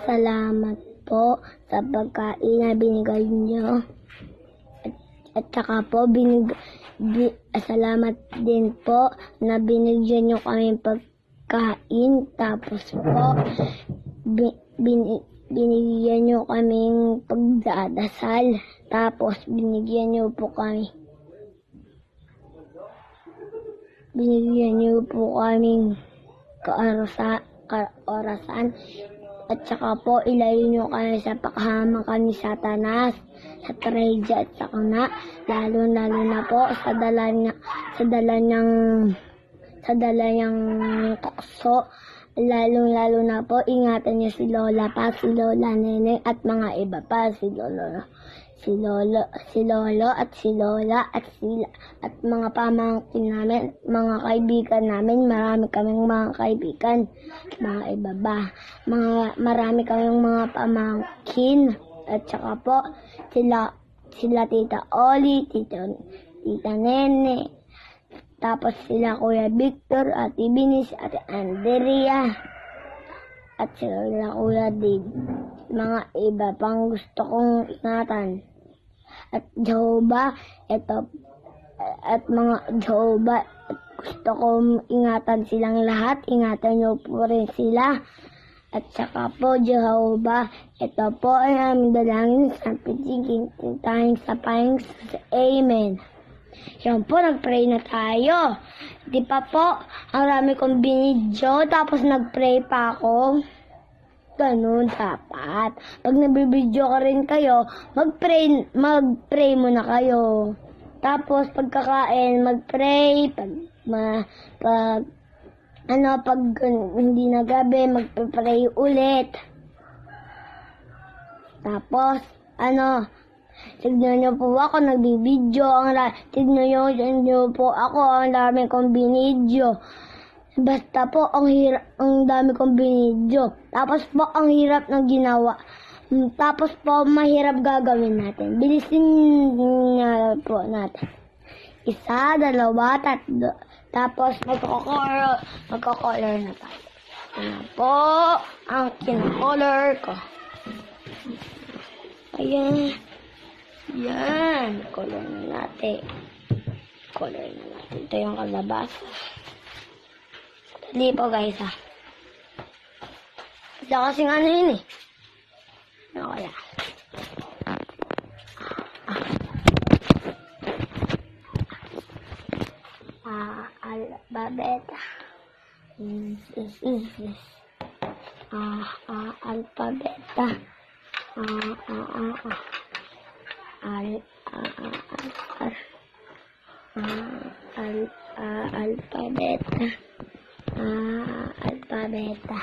Salamat po sa pagkain na binigay niyo. At saka po, salamat din po na binigyan niyo kami pagkain. Tapos po, binigyan niyo kaming pagdadasal. Tapos, binigyan niyo po kaming kaorasan. At saka po, ilayo niyo kami sa pakahamakan ni Satanas, sa trahedya at sakuna, lalo na po sa dala niyang tukso. Lalo na po, ingatan niyo si Lola pa, si Lola Neneng at mga iba pa, si Lolo at si Lola at mga pamangkin namin, mga kaibigan namin. Marami kaming mga kaibigan, mga iba ba. Marami kaming mga pamangkin. At saka po, sila Tita Oli, Tita Nene, tapos sila Kuya Victor, Ate Binis, Ate Andrea, at sila Kuya Dave. Mga iba pang gusto kong ingatan. At Jehovah, gusto kong ingatan silang lahat. Ingatan niyo po rin sila. At saka po, Jehovah, ito po ay aming dalangin sa pitiging tayong sa pahing. Amen. Yan po, nag-pray na tayo. Di pa po, ang rami kong binidyo, tapos nag-pray pa ako. Ganun dapat. Pag nabibidyo ka rin kayo, mag-pray muna kayo. Tapos pagkakain, mag-pray. Pag hindi na gabi, mag-pray ulit. Tapos, tignan niyo po ako, nagbibidyo. Tignan niyo po ako, ang dami kong binidyo. Basta po, ang dami kong binidyo. Tapos po, ang hirap ng ginawa. Tapos po, mahirap gagawin natin. Bilisin na po natin. 1, 2, 3. Tapos, magko-color na tayo. Ayan po, ang kina-color ko. Ayan. Yan. Color na natin. Ito yung kalabasa. Dali po guys ha. Wala kasing yun eh. Ano kaya? Alphabeta. Alphabeta. Alphabeta.